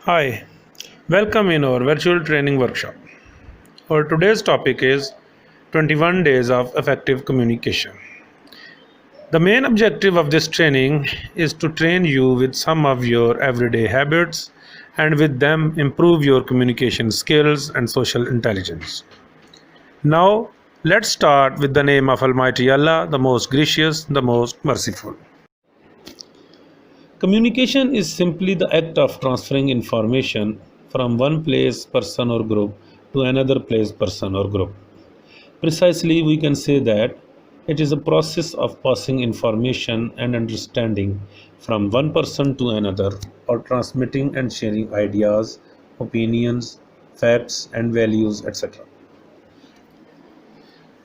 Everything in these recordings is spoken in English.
Hi, welcome in our virtual training workshop. Our today's topic is 21 days of effective communication. The main objective of this training is to train you with some of your everyday habits and with them improve your communication skills and social intelligence. Now, let's start with the name of Almighty Allah, the most gracious, the most merciful. Communication is simply the act of transferring information from one place, person, or group to another place, person, or group. Precisely, we can say that it is a process of passing information and understanding from one person to another, or transmitting and sharing ideas, opinions, facts, and values, etc.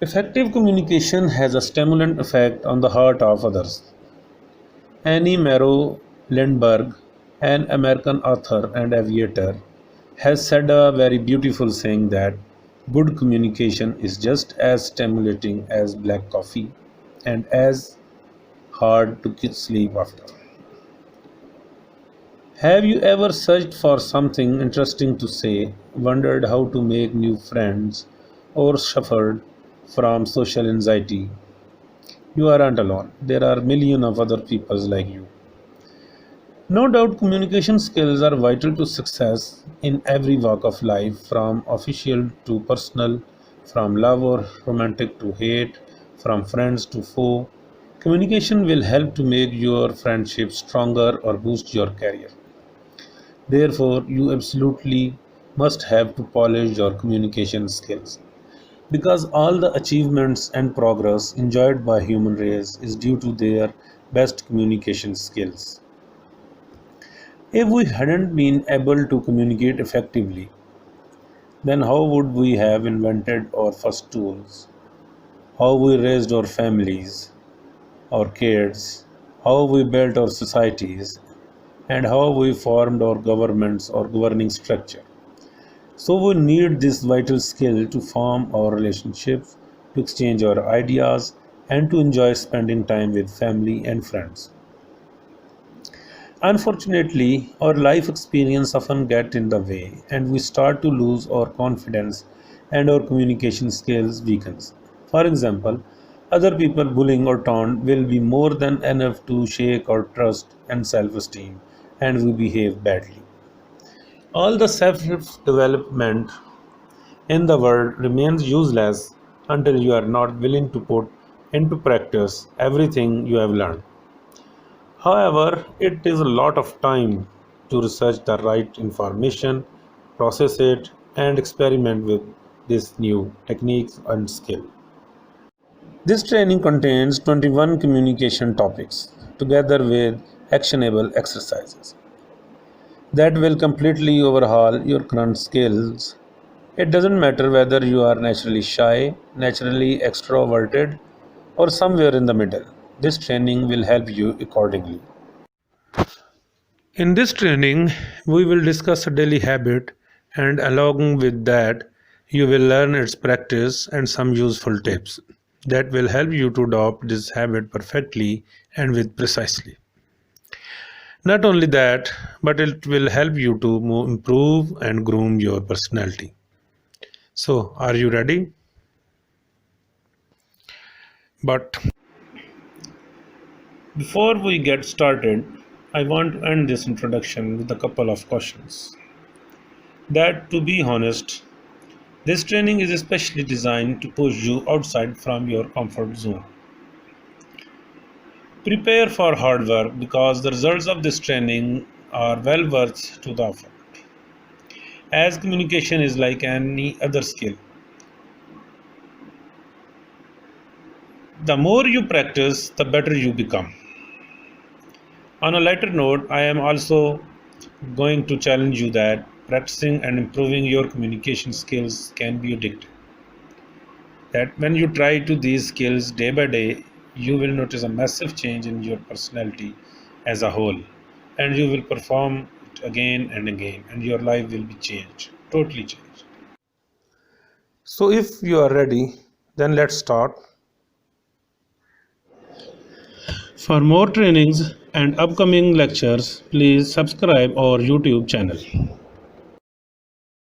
Effective communication has a stimulant effect on the heart of others. Annie Morrow Lindbergh, an American author and aviator, has said a very beautiful saying that good communication is just as stimulating as black coffee and as hard to sleep after. Have you ever searched for something interesting to say, wondered how to make new friends, or suffered from social anxiety? You aren't alone. There are millions of other people like you. No doubt, communication skills are vital to success in every walk of life, from official to personal, from love or romantic to hate, from friends to foe. Communication will help to make your friendship stronger or boost your career. Therefore, you absolutely must have to polish your communication skills because all the achievements and progress enjoyed by human race is due to their best communication skills. If we hadn't been able to communicate effectively, then how would we have invented our first tools? How we raised our families, our kids, how we built our societies, and how we formed our governments or governing structure. So we need this vital skill to form our relationships, to exchange our ideas, and to enjoy spending time with family and friends. Unfortunately, our life experience often get in the way and we start to lose our confidence and our communication skills weakens. For example, other people bullying or taunt will be more than enough to shake our trust and self-esteem and we behave badly. All the self-development in the world remains useless until you are not willing to put into practice everything you have learned. However, it is a lot of time to research the right information, process it, and experiment with these new techniques and skill. This training contains 21 communication topics together with actionable exercises that will completely overhaul your current skills. It doesn't matter whether you are naturally shy, naturally extroverted, or somewhere in the middle. This training will help you accordingly. In this training, we will discuss a daily habit, and along with that, you will learn its practice and some useful tips that will help you to adopt this habit perfectly and with precisely. Not only that, but it will help you to improve and groom your personality. So, are you ready? But before we get started, I want to end this introduction with a couple of questions. That, to be honest, this training is especially designed to push you outside from your comfort zone. Prepare for hard work because the results of this training are well worth to the effort. As communication is like any other skill, the more you practice, the better you become. On a lighter note, I am also going to challenge you that practicing and improving your communication skills can be addictive. That when you try to these skills day by day, you will notice a massive change in your personality as a whole, and you will perform it again and again, and your life will be changed, totally changed. So, if you are ready, then let's start. For more trainings, and upcoming lectures, please subscribe our YouTube channel.